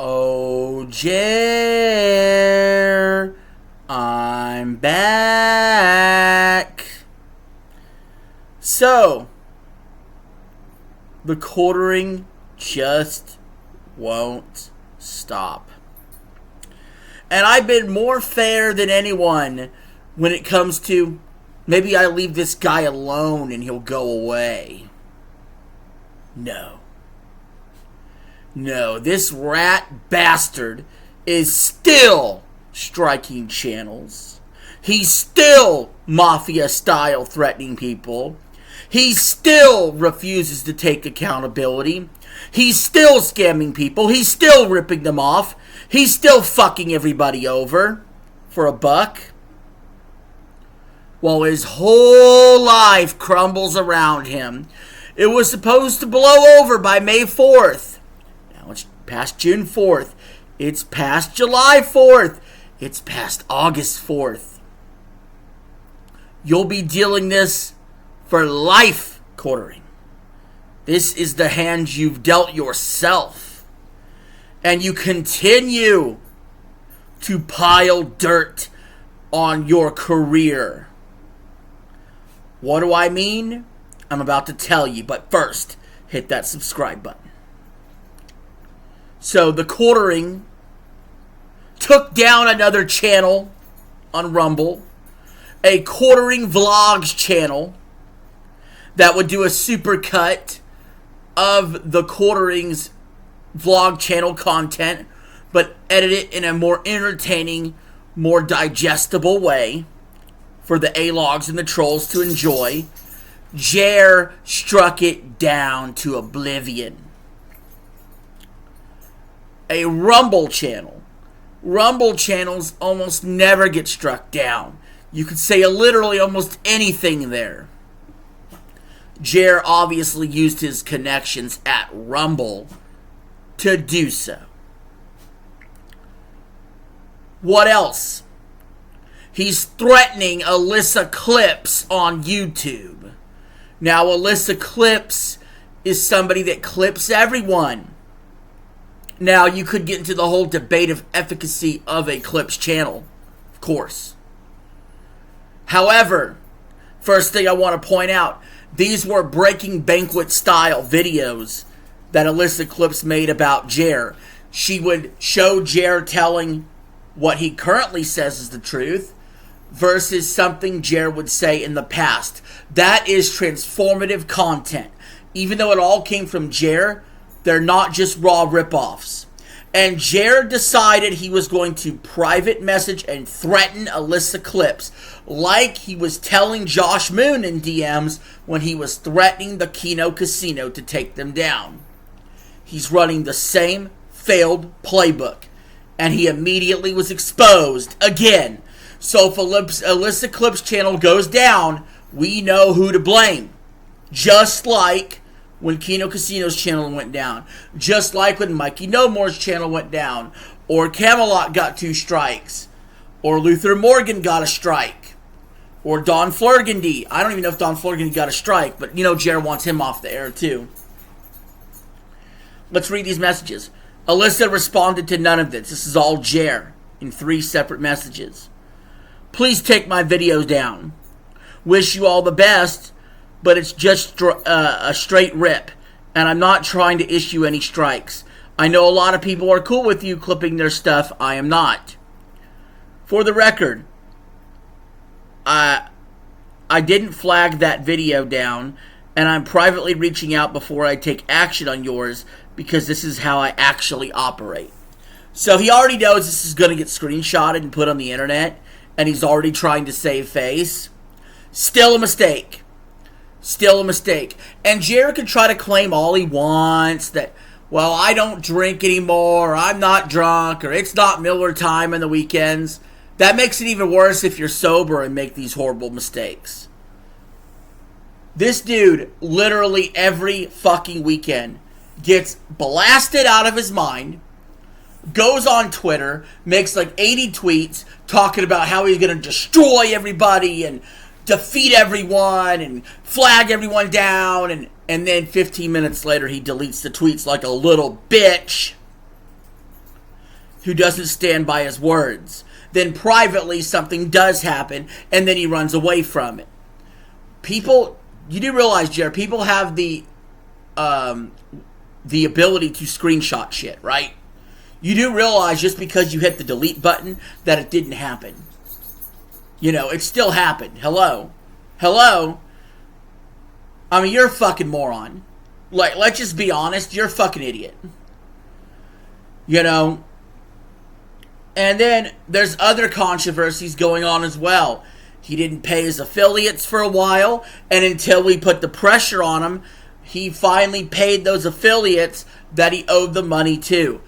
Oh, Jer, I'm back. So, the quartering just won't stop. And I've been more fair than anyone when it comes to maybe I leave this guy alone and he'll go away. No, this rat bastard is still striking channels. He's still mafia-style threatening people. He still refuses to take accountability. He's still scamming people. He's still ripping them off. He's still fucking everybody over for a buck. While his whole life crumbles around him. It was supposed to blow over by May 4th. Now it's past June 4th. It's past July 4th. It's past August 4th. You'll be dealing this for life, quartering. This is the hand you've dealt yourself. And you continue to pile dirt on your career. What do I mean? I'm about to tell you, but first, hit that subscribe button. So, the quartering took down another channel on Rumble, a quartering vlogs channel that would do a supercut of the quartering's vlog channel content, but edit it in a more entertaining, more digestible way for the A-logs and the trolls to enjoy. Jer struck it down to oblivion. A Rumble channel. Rumble channels almost never get struck down. You could say literally almost anything there. Jer obviously used his connections at Rumble to do so. What else? He's threatening Elissa clips on YouTube. Now, Elissa clips is somebody that clips everyone. Now, you could get into the whole debate of efficacy of a clips channel, of course. However, first thing I want to point out, these were Breaking Banquet style videos that Elissa Clips made about Jer. She would show Jer telling what he currently says is the truth versus something Jer would say in the past. That is transformative content. Even though it all came from Jer, they're not just raw ripoffs. And Jer decided he was going to private message and threaten Elissa Clips like he was telling Josh Moon in DMs when he was threatening the Keno Casino to take them down. He's running the same failed playbook. And he immediately was exposed again. So if Elissa Clips channel goes down, we know who to blame. Just like when Keno Casino's channel went down. Just like when Mikey No More's channel went down. Or Camelot got 2 strikes. Or Luther Morgan got a strike. Or Don Flurgandy. I don't even know if Don Flurgandy got a strike, but you know Jer wants him off the air too. Let's read these messages. Elissa responded to none of this. This is all Jer in 3 separate messages. Please take my videos down. Wish you all the best, but it's just a straight rip, and I'm not trying to issue any strikes. I know a lot of people are cool with you clipping their stuff. I am not. For the record, I didn't flag that video down, and I'm privately reaching out before I take action on yours because this is how I actually operate. So he already knows this is going to get screenshotted and put on the internet, and he's already trying to save face. Still a mistake. Still a mistake. And Jared can try to claim all he wants that, well, I don't drink anymore, or I'm not drunk, or it's not Miller time on the weekends. That makes it even worse if you're sober and make these horrible mistakes. This dude, literally every fucking weekend, gets blasted out of his mind, goes on Twitter, makes like 80 tweets talking about how he's going to destroy everybody and defeat everyone and flag everyone down, and then 15 minutes later he deletes the tweets like a little bitch. who doesn't stand by his words. Then privately something does happen, and then he runs away from it. People, you do realize, Jared, people have the ability to screenshot shit, right? You do realize just because you hit the delete button that it didn't happen. You know, it still happened. Hello? I mean, you're a fucking moron. Like, let's just be honest, you're a fucking idiot. You know? And then there's other controversies going on as well. He didn't pay his affiliates for a while, and until we put the pressure on him, he finally paid those affiliates that he owed the money to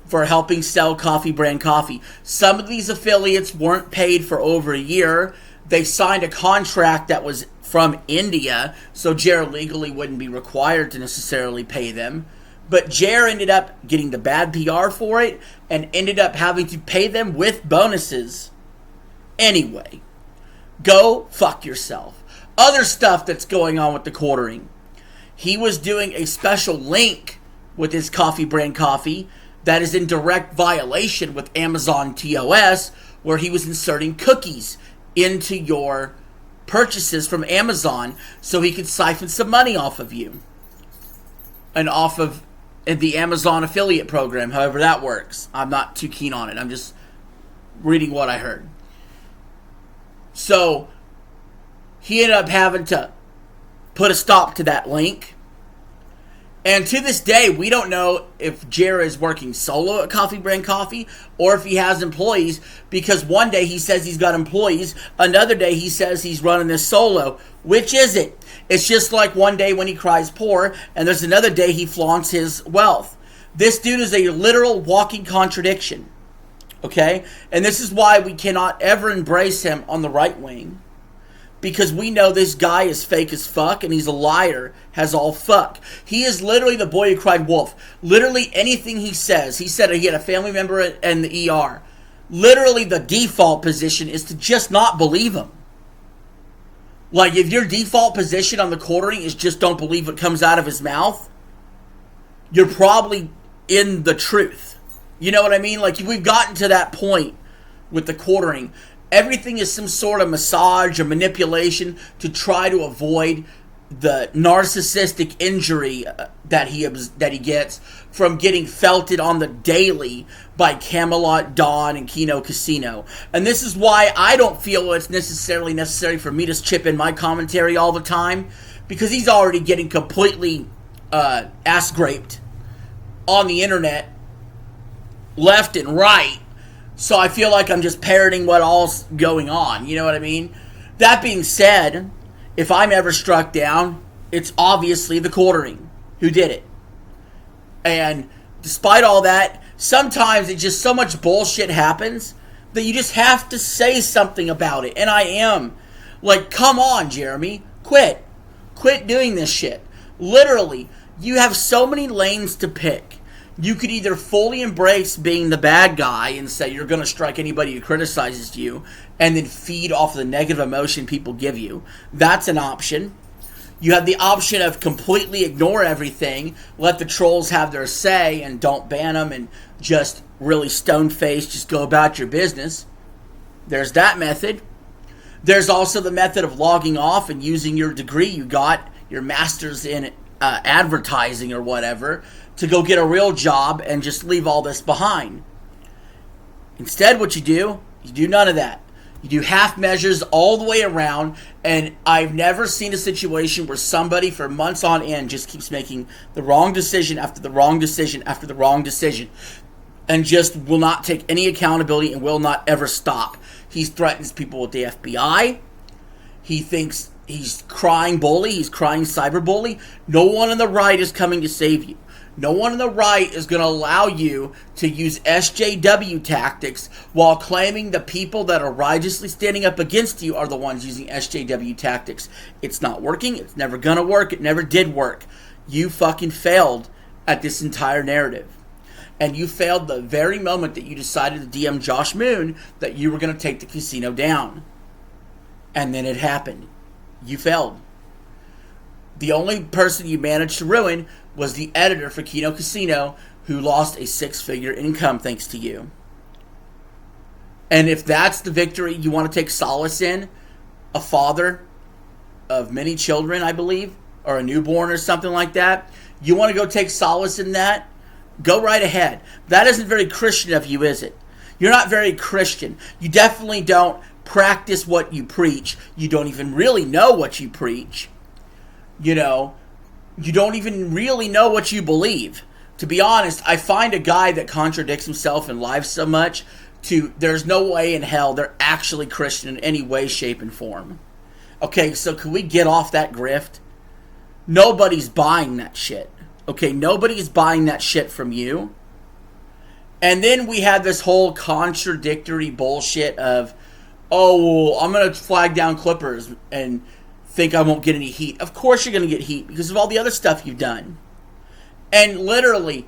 for helping sell Coffee Brand Coffee. Some of these affiliates weren't paid for over a year. They signed a contract that was from India, so Jer legally wouldn't be required to necessarily pay them. But Jer ended up getting the bad PR for it and ended up having to pay them with bonuses. Anyway, go fuck yourself. Other stuff that's going on with the quartering. He was doing a special link with his Coffee Brand Coffee that is in direct violation with Amazon TOS, where he was inserting cookies into your purchases from Amazon so he could siphon some money off of you and off of the Amazon affiliate program, however that works. I'm not too keen on it. I'm just reading what I heard. So he ended up having to put a stop to that link. And to this day, we don't know if Jer is working solo at Coffee Brand Coffee or if he has employees, because one day he says he's got employees, another day he says he's running this solo. Which is it? It's just like one day when he cries poor, and there's another day he flaunts his wealth. This dude is a literal walking contradiction. Okay? And this is why we cannot ever embrace him on the right wing. Because we know this guy is fake as fuck and he's a liar, has all fuck. He is literally the boy who cried wolf. Literally anything he says. He said he had a family member in the ER. Literally the default position is to just not believe him. Like, if your default position on the quartering is just don't believe what comes out of his mouth, you're probably in the truth. You know what I mean? Like, we've gotten to that point with the quartering. Everything is some sort of massage or manipulation to try to avoid the narcissistic injury that he gets from getting felted on the daily by Camelot, Dawn, and Keno Casino. And this is why I don't feel it's necessary for me to chip in my commentary all the time, because he's already getting completely ass-graped on the internet, left and right. So I feel like I'm just parroting what all's going on. You know what I mean? That being said, if I'm ever struck down, it's obviously the quartering who did it. And despite all that, sometimes it's just so much bullshit happens that you just have to say something about it. And I am. Like, come on, Jeremy. Quit. Quit doing this shit. Literally, you have so many lanes to pick. You could either fully embrace being the bad guy and say you're going to strike anybody who criticizes you and then feed off the negative emotion people give you. That's an option. You have the option of completely ignore everything, let the trolls have their say and don't ban them and just really stone-faced, just go about your business. There's that method. There's also the method of logging off and using your degree you got, your master's in advertising or whatever, to go get a real job and just leave all this behind. Instead, what you do none of that. You do half measures all the way around, and I've never seen a situation where somebody for months on end just keeps making the wrong decision after the wrong decision after the wrong decision and just will not take any accountability and will not ever stop. He threatens people with the FBI. He thinks he's crying bully. He's crying cyberbully. No one on the right is coming to save you. No one on the right is going to allow you to use SJW tactics while claiming the people that are righteously standing up against you are the ones using SJW tactics. It's not working. It's never going to work. It never did work. You fucking failed at this entire narrative. And you failed the very moment that you decided to DM Josh Moon that you were going to take the casino down. And then it happened. You failed. The only person you managed to ruin was the editor for Keno Casino, who lost a six-figure income thanks to you. And if that's the victory you want to take solace in, a father of many children, I believe, or a newborn or something like that, you want to go take solace in that, go right ahead. That isn't very Christian of you, is it? You're not very Christian. You definitely don't practice what you preach. You don't even really know what you preach. You know, you don't even really know what you believe. To be honest, I find a guy that contradicts himself in life so much there's no way in hell they're actually Christian in any way, shape, and form. Okay, so can we get off that grift? Nobody's buying that shit. Okay, nobody's buying that shit from you. And then we had this whole contradictory bullshit of, oh, well, I'm going to flag down Clippers and think I won't get any heat. Of course you're going to get heat because of all the other stuff you've done. And literally,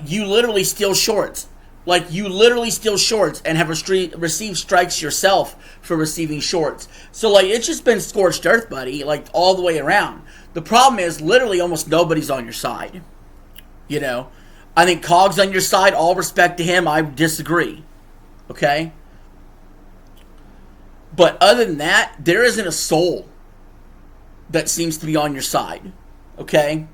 you literally steal shorts. Like, you literally steal shorts and have received strikes yourself for receiving shorts. So, like, it's just been scorched earth, buddy, like, all the way around. The problem is, literally, almost nobody's on your side. You know? I think Cog's on your side. All respect to him. I disagree. Okay? But other than that, there isn't a soul that seems to be on your side. Okay?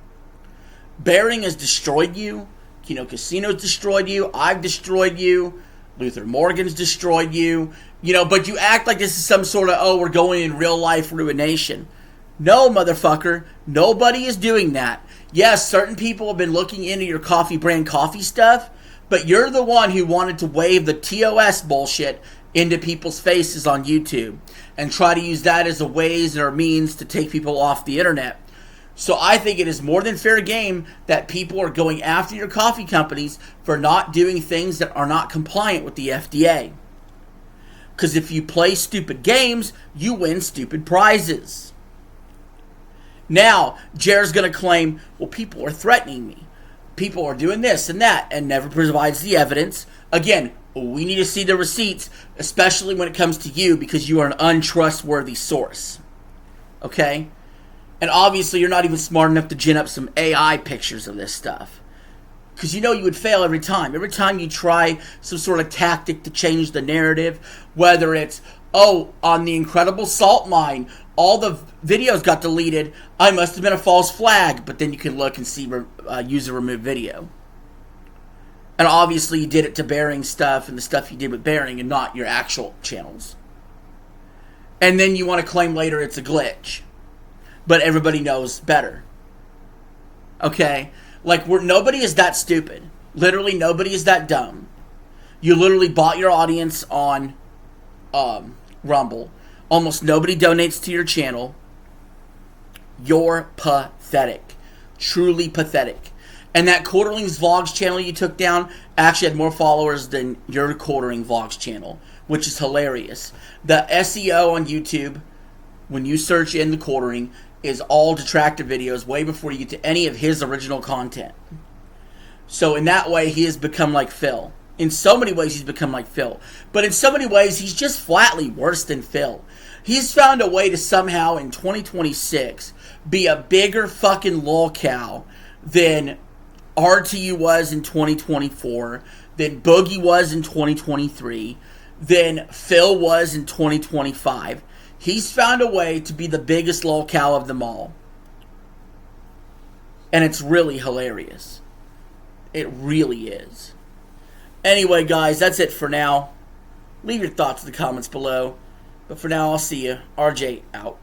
Bearing has destroyed you. Casino's destroyed you. I've destroyed you. Luther Morgan's destroyed you. But you act like this is some sort of, we're going in real life ruination. No, motherfucker. Nobody is doing that. Yes, certain people have been looking into your coffee brand coffee stuff, but you're the one who wanted to wave the TOS bullshit into people's faces on YouTube and try to use that as a ways or a means to take people off the internet. So I think it is more than fair game that people are going after your coffee companies for not doing things that are not compliant with the FDA. Because if you play stupid games, you win stupid prizes. Now, Jared's going to claim, well, people are threatening me. People are doing this and that, and never provides the evidence. Again, we need to see the receipts, especially when it comes to you, because you are an untrustworthy source. Okay? And obviously, you're not even smart enough to gin up some AI pictures of this stuff. Because you would fail every time. Every time you try some sort of tactic to change the narrative, whether it's, on the Incredible Salt Mine, all the videos got deleted, I must have been a false flag. But then you can look and see user removed video. And obviously, you did it to Bearing stuff and the stuff you did with Bearing and not your actual channels. And then you want to claim later it's a glitch. But everybody knows better. Okay? Like, nobody is that stupid. Literally, nobody is that dumb. You literally bought your audience on Rumble. Almost nobody donates to your channel. You're pathetic. Truly pathetic. And that Quarterlings Vlogs channel you took down actually had more followers than your Quartering Vlogs channel, which is hilarious. The SEO on YouTube, when you search in the Quartering, is all detractor videos way before you get to any of his original content. So in that way, he has become like Phil. In so many ways, he's become like Phil. But in so many ways, he's just flatly worse than Phil. He's found a way to somehow, in 2026, be a bigger fucking lolcow than RTU was in 2024, than Boogie was in 2023, than Phil was in 2025. He's found a way to be the biggest lolcow of them all. And it's really hilarious. It really is. Anyway, guys, that's it for now. Leave your thoughts in the comments below. But for now, I'll see you. RJ out.